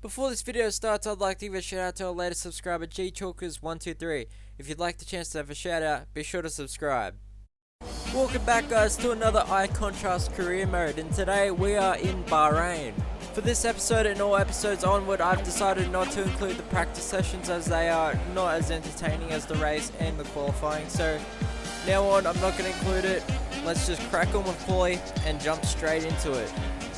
Before this video starts, I'd like to give a shout out to our latest subscriber, GChalkers123. If you'd like the chance to have a shout out, be sure to subscribe. Welcome back guys to another iContrast career mode, and today we are in Bahrain. For this episode and all episodes onward, I've decided not to include the practice sessions as they are not as entertaining as the race and the qualifying, so now on I'm not going to include it. Let's just crack on with quali and jump straight into it.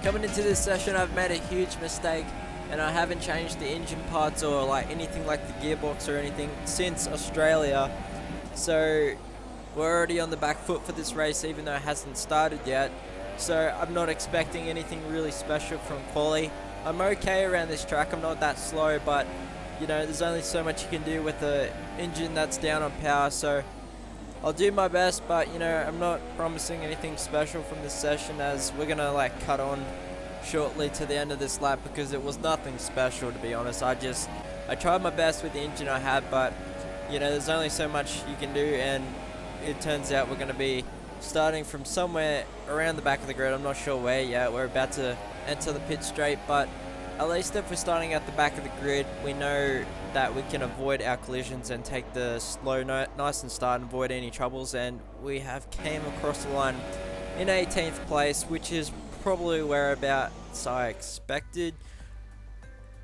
Coming into this session, I've made a huge mistake and I haven't changed the engine parts or like anything like the gearbox or anything since Australia, so we're already on the back foot for this race even though it hasn't started yet. So I'm not expecting anything really special from quali. I'm okay around this track, I'm not that slow, but you know, there's only so much you can do with the engine that's down on power, so I'll do my best, but you know, I'm not promising anything special from this session as we're gonna like cut on shortly to the end of this lap because it was nothing special, to be honest. I tried my best with the engine I had, but you know, there's only so much you can do, and it turns out we're going to be starting from somewhere around the back of the grid. I'm not sure where yet. We're about to enter the pit straight, but at least if we're starting at the back of the grid, we know that we can avoid our collisions and take the slow nice and start and avoid any troubles, and we have came across the line in 18th place, which is probably whereabouts I expected.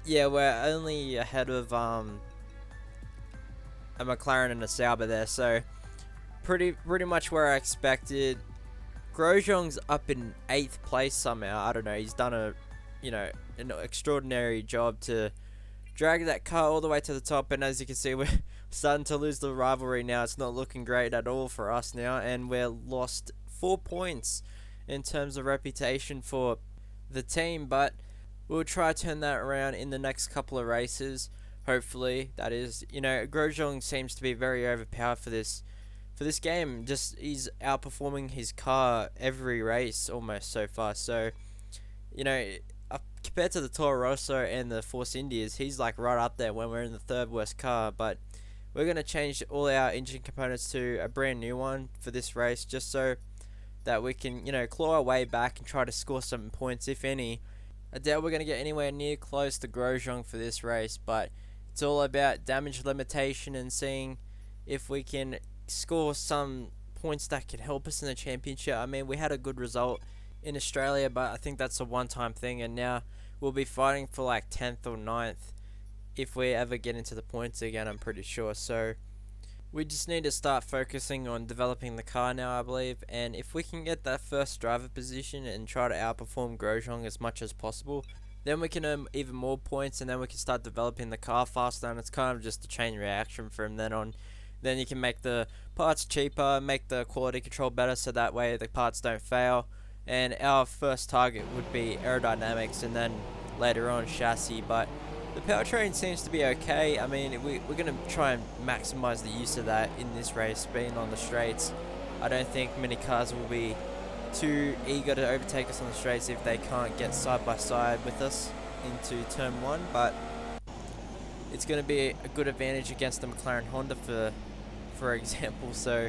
Yeah, we're only ahead of a McLaren and a Sauber there, so pretty much where I expected. Grosjean's up in 8th place somehow. I don't know, he's done an extraordinary job to drag that car all the way to the top, and as you can see, we're starting to lose the rivalry now. It's not looking great at all for us now, and we're lost 4 points in terms of reputation for the team, but we'll try to turn that around in the next couple of races, hopefully. That is, you know, Grosjean seems to be very overpowered for this game. Just he's outperforming his car every race almost so far, so you know, compared to the Toro Rosso and the Force Indias, he's like right up there when we're in the third worst car. But we're going to change all our engine components to a brand new one for this race, just so that we can, you know, claw our way back and try to score some points, if any. I doubt we're going to get anywhere near close to Grosjean for this race, but it's all about damage limitation and seeing if we can score some points that could help us in the championship. I mean, we had a good result in Australia, but I think that's a one-time thing, and now we'll be fighting for like 10th or 9th if we ever get into the points again, I'm pretty sure. So we just need to start focusing on developing the car now, I believe, and if we can get that first driver position and try to outperform Grosjean as much as possible, then we can earn even more points, and then we can start developing the car faster, and it's kind of just a chain reaction from then on. Then you can make the parts cheaper, make the quality control better, so that way the parts don't fail, and our first target would be aerodynamics and then later on chassis. But the powertrain seems to be okay. I mean, we're going to try and maximize the use of that in this race, being on the straights. I don't think many cars will be too eager to overtake us on the straights if they can't get side by side with us into turn 1, but it's going to be a good advantage against the McLaren Honda for example. So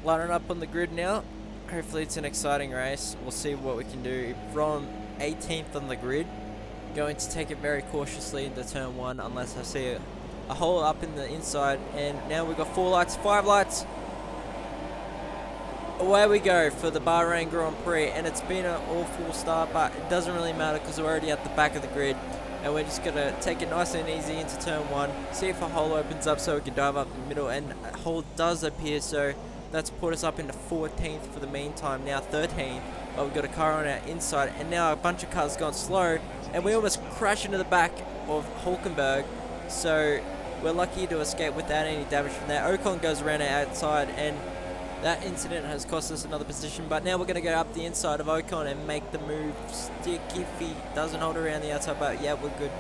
lining up on the grid now. Hopefully it's an exciting race. We'll see what we can do. From 18th on the grid, going to take it very cautiously into turn 1 unless I see a hole up in the inside. And now we've got 4 lights, 5 lights. Away we go for the Bahrain Grand Prix, and it's been an awful start, but it doesn't really matter because we're already at the back of the grid, and we're just going to take it nice and easy into turn 1, see if a hole opens up so we can dive up the middle, and a hole does appear, so that's put us up into 14th for the meantime, now 13th, but we've got a car on our inside, and now a bunch of cars gone slow, and we almost crash into the back of Hulkenberg, so we're lucky to escape without any damage from there. Ocon goes around our outside, and that incident has cost us another position, but now we're going to go up the inside of Ocon and make the move stick if he doesn't hold around the outside, but yeah, we're good.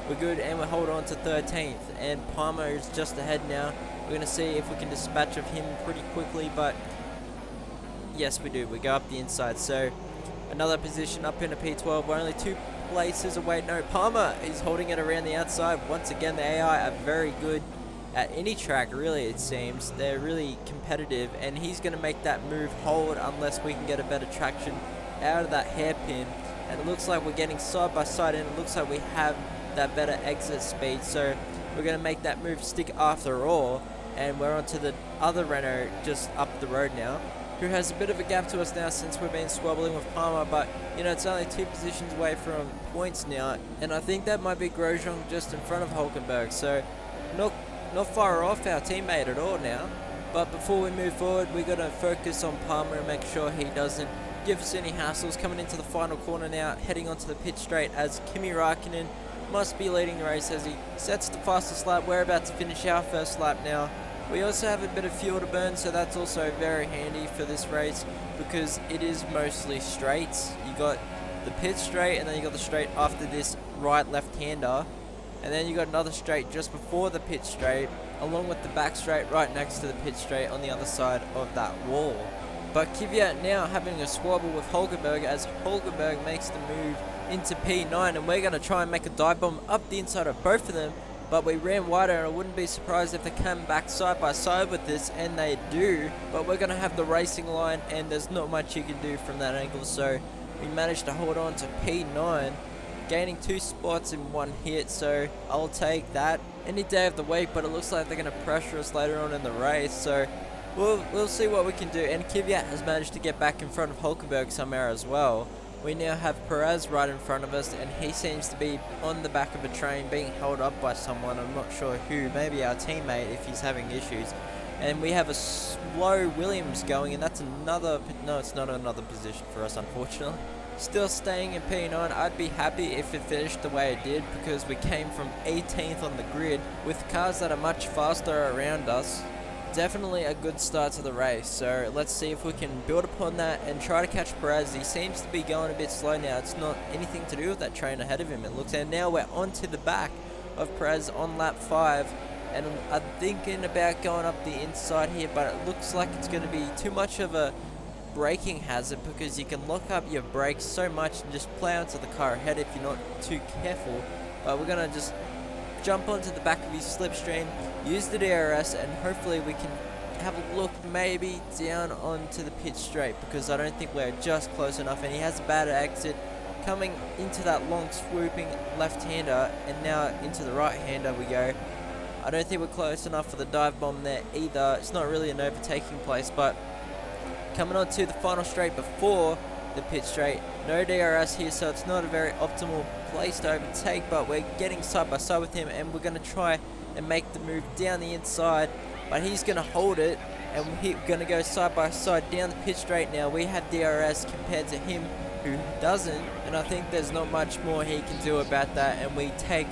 We're good, and we hold on to 13th, and Palmer is just ahead now. We're going to see if we can dispatch of him pretty quickly, but yes, we do. We go up the inside, so another position up into P12. We're only 2 places away. No, Palmer is holding it around the outside. Once again, the AI are very good at any track, really, it seems. They're really competitive, and he's going to make that move hold unless we can get a better traction out of that hairpin. And it looks like we're getting side by side, and it looks like we have that better exit speed. So we're going to make that move stick after all. And we're onto the other Renault just up the road now, who has a bit of a gap to us now since we've been squabbling with Palmer, but you know, it's only 2 positions away from points now, and I think that might be Grosjean just in front of Hulkenberg, so not far off our teammate at all now. But before we move forward, we're going to focus on Palmer and make sure he doesn't give us any hassles. Coming into the final corner now, heading onto the pit straight as Kimi Raikkonen must be leading the race as he sets the fastest lap. We're about to finish our first lap now. We also have a bit of fuel to burn, so that's also very handy for this race because it is mostly straights. You got the pit straight, and then you got the straight after this right left-hander, and then you got another straight just before the pit straight, along with the back straight right next to the pit straight on the other side of that wall. But Kvyat now having a squabble with Hulkenberg as Hulkenberg makes the move into P9, and we're going to try and make a dive bomb up the inside of both of them. But we ran wider, and I wouldn't be surprised if they come back side by side with this, and they do. But we're going to have the racing line, and there's not much you can do from that angle. So we managed to hold on to P9, gaining 2 spots in 1 hit. So I'll take that any day of the week, but it looks like they're going to pressure us later on in the race. So we'll see what we can do. And Kvyat has managed to get back in front of Hulkenberg somehow as well. We now have Perez right in front of us, and he seems to be on the back of a train being held up by someone. I'm not sure who, maybe our teammate if he's having issues. And we have a slow Williams going, and that's another, no, it's not another position for us, unfortunately. Still staying in P9. I'd be happy if it finished the way it did, because we came from 18th on the grid with cars that are much faster around us. Definitely a good start to the race, so let's see if we can build upon that and try to catch Perez. He seems to be going a bit slow now. It's not anything to do with that train ahead of him, it looks, and now we're onto the back of Perez on lap 5, and I'm thinking about going up the inside here, but it looks like it's going to be too much of a braking hazard because you can lock up your brakes so much and just plow into the car ahead if you're not too careful. But we're going to just jump onto the back of his slipstream, use the DRS, and hopefully we can have a look maybe down onto the pit straight, because I don't think we're just close enough, and he has a bad exit coming into that long swooping left-hander, and now into the right-hander we go. I don't think we're close enough for the dive bomb there either. It's not really an overtaking place, but coming on to the final straight before the pit straight, no DRS here, so it's not a very optimal place to overtake, but we're getting side by side with him, and we're going to try and make the move down the inside, but he's going to hold it, and we're going to go side by side down the pit straight. Now we have DRS compared to him who doesn't, and I think there's not much more he can do about that, and we take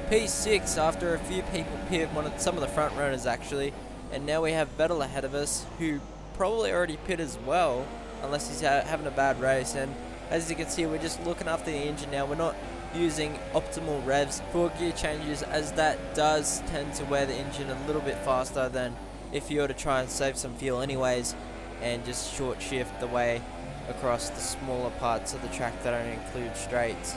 P6 after a few people pit, some of the front runners actually, and now we have Vettel ahead of us, who probably already pit as well, unless he's having a bad race. And as you can see, we're just looking after the engine now. We're not using optimal revs for gear changes, as that does tend to wear the engine a little bit faster than if you were to try and save some fuel anyways and just short shift the way across the smaller parts of the track that don't include straights.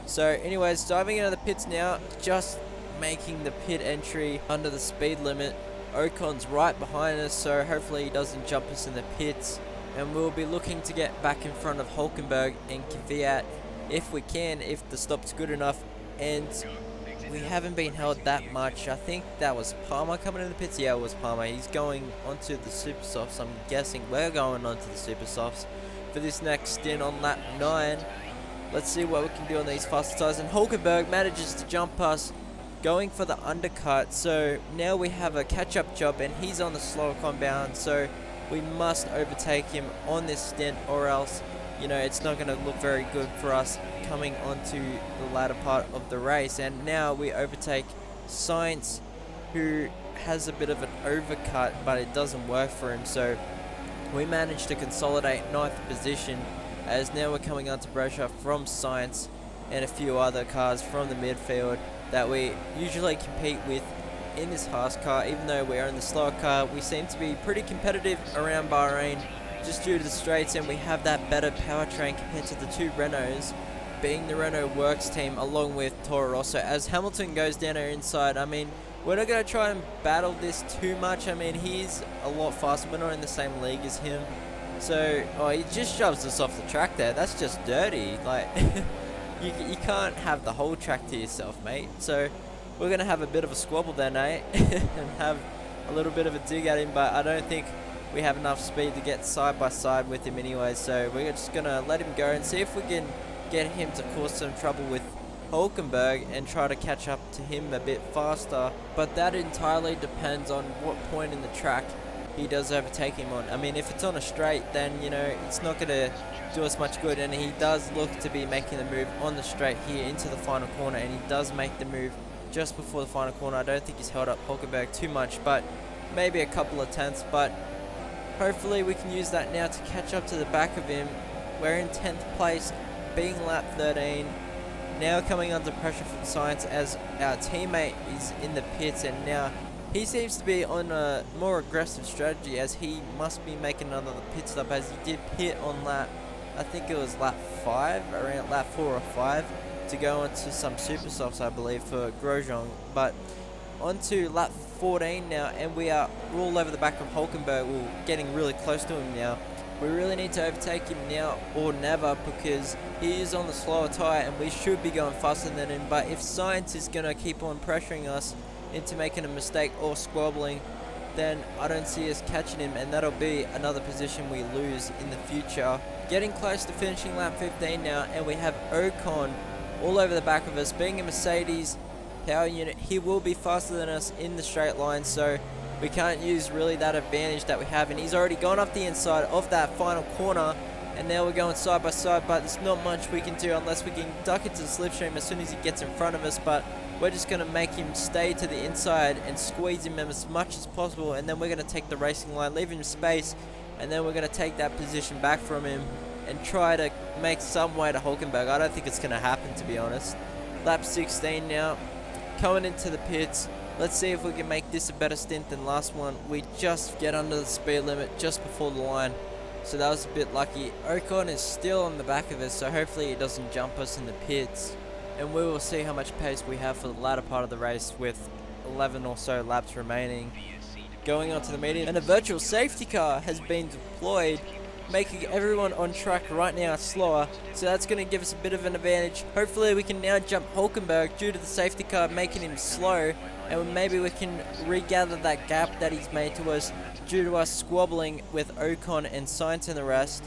So anyways, diving into the pits now, just making the pit entry under the speed limit. Ocon's right behind us, so hopefully he doesn't jump us in the pits, and we'll be looking to get back in front of Hulkenberg and Kvyat if we can, if the stop's good enough. And we haven't been held that much. I think that was Palmer coming in the pits. Yeah, it was Palmer. He's going onto the super softs. I'm guessing we're going onto the super softs for this next stint on lap 9. Let's see what we can do on these faster tires, and Hulkenberg manages to jump us, going for the undercut. So now we have a catch-up job, and he's on the slower compound, so we must overtake him on this stint, or else, you know, it's not going to look very good for us coming onto the latter part of the race. And now we overtake Sainz, who has a bit of an overcut, but it doesn't work for him, so we managed to consolidate 9th position, as now we're coming onto pressure from Sainz and a few other cars from the midfield that we usually compete with in this HAAS car. Even though we are in the slower car, we seem to be pretty competitive around Bahrain just due to the straights, and we have that better powertrain compared to the 2 Renaults, being the Renault Works team along with Toro Rosso. As Hamilton goes down our inside, I mean, we're not going to try and battle this too much. I mean, he's a lot faster. We're not in the same league as him. So, oh, he just shoves us off the track there. That's just dirty. Like, you can't have the whole track to yourself, mate. So we're going to have a bit of a squabble there, Nate, and have a little bit of a dig at him, but I don't think we have enough speed to get side by side with him anyway, so we're just going to let him go and see if we can get him to cause some trouble with Hulkenberg and try to catch up to him a bit faster. But that entirely depends on what point in the track he does overtake him on. I mean, if it's on a straight, then, you know, it's not going to do us much good, and he does look to be making the move on the straight here into the final corner, and he does make the move just before the final corner. I don't think he's held up Hulkenberg too much, but maybe a couple of tenths, but hopefully we can use that now to catch up to the back of him. We're in 10th place, being lap 13. Now coming under pressure from Science as our teammate is in the pits, and now he seems to be on a more aggressive strategy as he must be making another pit stop, as he did pit on lap, I think it was lap 5, around lap 4 or 5, to go onto some super softs, I believe, for Grosjean. But onto lap 14 now, and we are all over the back of Hulkenberg. We're getting really close to him now. We really need to overtake him now or never, because he is on the slower tyre and we should be going faster than him. But if Science is going to keep on pressuring us into making a mistake or squabbling, then I don't see us catching him, and that'll be another position we lose in the future. Getting close to finishing lap 15 now, and we have Ocon all over the back of us. Being a Mercedes power unit, he will be faster than us in the straight line, so we can't use really that advantage that we have. And he's already gone off the inside of that final corner, and now we're going side by side, but there's not much we can do unless we can duck into the slipstream as soon as he gets in front of us. But we're just going to make him stay to the inside and squeeze him as much as possible, and then we're going to take the racing line, leave him space, and then we're going to take that position back from him and try to make some way to Hulkenberg. I don't think it's going to happen, to be honest. Lap 16 now, coming into the pits. Let's see if we can make this a better stint than last one. We just get under the speed limit just before the line, so that was a bit lucky. Ocon is still on the back of us, so hopefully he doesn't jump us in the pits, and we will see how much pace we have for the latter part of the race with 11 or so laps remaining. Going on to the medium, and a virtual safety car has been deployed, making everyone on track right now slower, so that's going to give us a bit of an advantage. Hopefully we can now jump Hulkenberg due to the safety car making him slow, and maybe we can regather that gap that he's made to us due to us squabbling with Ocon and Sainz and the rest.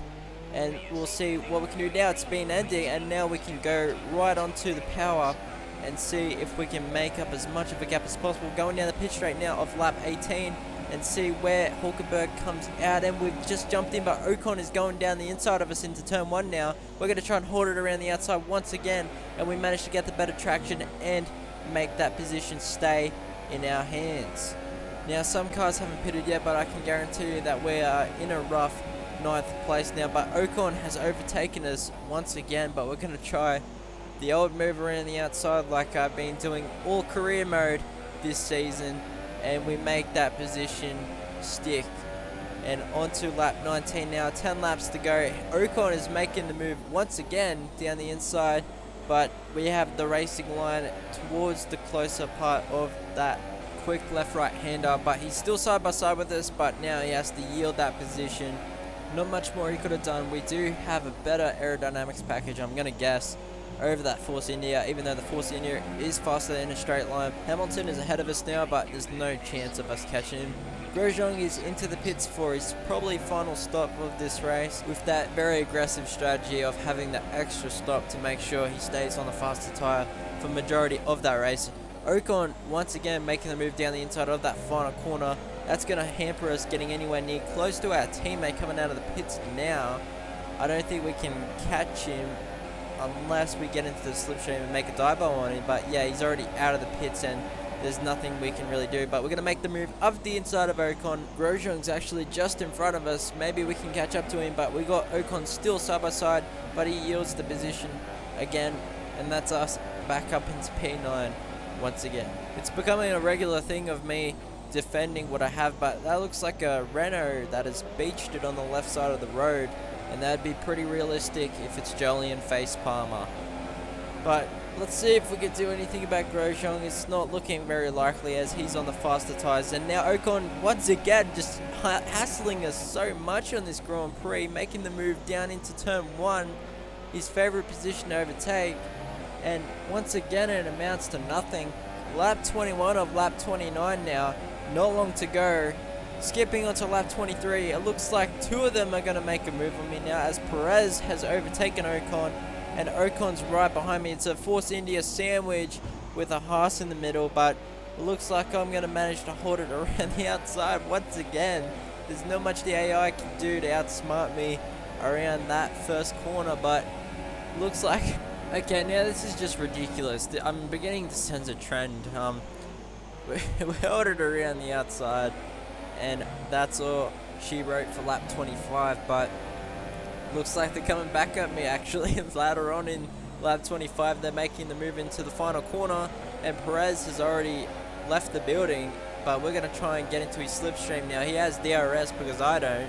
And we'll see what we can do now. It's been ending, and now we can go right onto the power and see if we can make up as much of a gap as possible. Going down the pit straight now of lap 18 and see where Hulkenberg comes out, and we've just jumped in, but Ocon is going down the inside of us into turn 1 now. We're going to try and hold it around the outside once again, and we managed to get the better traction and make that position stay in our hands. Now, some cars haven't pitted yet, but I can guarantee you that we are in a rough 9th place now. But Ocon has overtaken us once again, but we're going to try the old move around the outside like I've been doing all career mode this season, and we make that position stick. And onto lap 19 now, 10 laps to go. Ocon is making the move once again down the inside, but we have the racing line towards the closer part of that quick left-right hander, but he's still side by side with us, but now he has to yield that position. Not much more he could have done. We do have a better aerodynamics package, I'm going to guess, over that Force India, even though the Force India is faster in a straight line. Hamilton is ahead of us now, but there's no chance of us catching him. Grosjean is into the pits for his probably final stop of this race, with that very aggressive strategy of having the extra stop to make sure he stays on the faster tyre for majority of that race. Ocon once again making the move down the inside of that final corner. That's going to hamper us getting anywhere near close to our teammate coming out of the pits now. I don't think we can catch him unless we get into the slipstream and make a dive bomb on him, but yeah, he's already out of the pits and there's nothing we can really do. But we're going to make the move up the inside of Ocon. Grosjean's actually just in front of us. Maybe we can catch up to him, but we got Ocon still side by side, but he yields the position again, and that's us back up into P9 once again. It's becoming a regular thing of me defending what I have, but that looks like a Renault that has beached it on the left side of the road, and that'd be pretty realistic if it's Jolyon face Palmer. But let's see if we can do anything about Grosjean. It's not looking very likely as he's on the faster tyres, and now Ocon once again just hassling us so much on this Grand Prix, making the move down into turn 1, his favourite position to overtake. and once again it amounts to nothing. Lap 21 of lap 29 now, not long to go. Skipping onto lap 23, it looks like two of them are going to make a move on me now, as Perez has overtaken Ocon, and Ocon's right behind me. It's a Force India sandwich with a HAAS in the middle, but it looks like I'm going to manage to hold it around the outside once again. There's not much the AI can do to outsmart me around that first corner, but looks like... Okay, now this is just ridiculous. I'm beginning to sense a trend. We held it around the outside, and that's all she wrote for lap 25, but looks like they're coming back at me actually. Later on in lap 25, they're making the move into the final corner, and Perez has already left the building, but we're going to try and get into his slipstream now. He has DRS because I don't,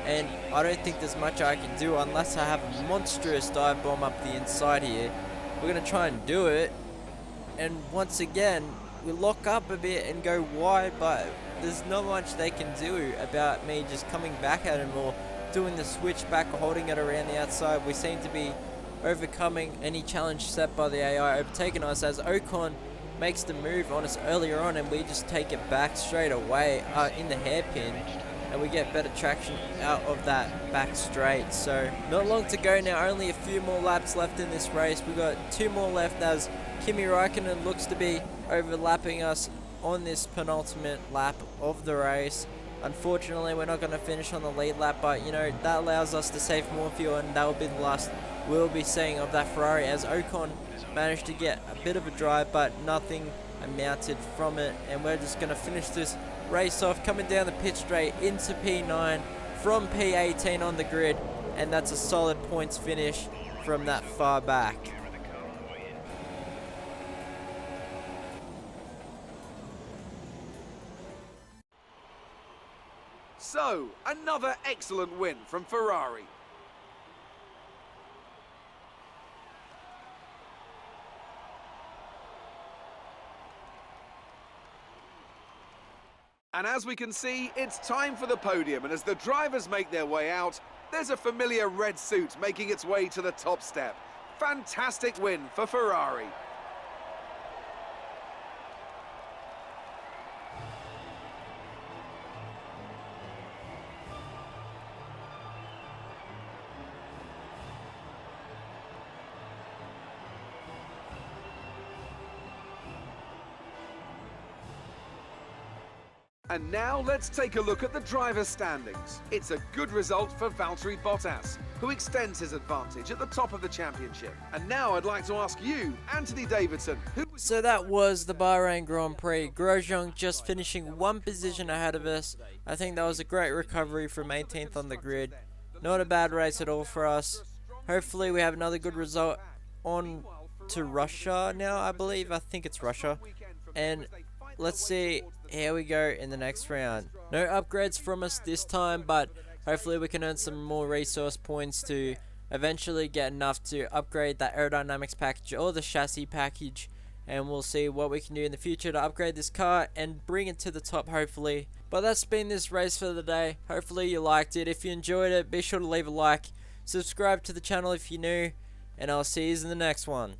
and I don't think there's much I can do unless I have a monstrous dive bomb up the inside here. We're going to try and do it, and once again we lock up a bit and go wide, but there's not much they can do about me just coming back at him or doing the switch back or holding it around the outside. We seem to be overcoming any challenge set by the AI, overtaking us as Ocon makes the move on us earlier on, and we just take it back straight away in the hairpin, and we get better traction out of that back straight. So not long to go now, only a few more laps left in this race. We've got 2 more left as Kimi Raikkonen looks to be overlapping us on this penultimate lap of the race. Unfortunately, we're not going to finish on the lead lap, but you know, that allows us to save more fuel, and that will be the last we'll be seeing of that Ferrari, as Ocon managed to get a bit of a drive, but nothing amounted from it. And we're just going to finish this race off, coming down the pit straight into P9 from P18 on the grid, and that's a solid points finish from that far back. So, another excellent win from Ferrari. And as we can see, it's time for the podium, and as the drivers make their way out, there's a familiar red suit making its way to the top step. Fantastic win for Ferrari. And now let's take a look at the driver's standings. It's a good result for Valtteri Bottas, who extends his advantage at the top of the championship. And now I'd like to ask you, Anthony Davidson, So that was the Bahrain Grand Prix. Grosjean just finishing 1 position ahead of us. I think that was a great recovery from 18th on the grid. Not a bad race at all for us. Hopefully we have another good result on to Russia now, I believe. I think it's Russia. And let's see how we go in the next round. No upgrades from us this time, but hopefully we can earn some more resource points to eventually get enough to upgrade that aerodynamics package or the chassis package, and we'll see what we can do in the future to upgrade this car and bring it to the top, hopefully. But that's been this race for the day. Hopefully you liked it. If you enjoyed it, be sure to leave a like, subscribe to the channel if you're new, and I'll see you in the next one.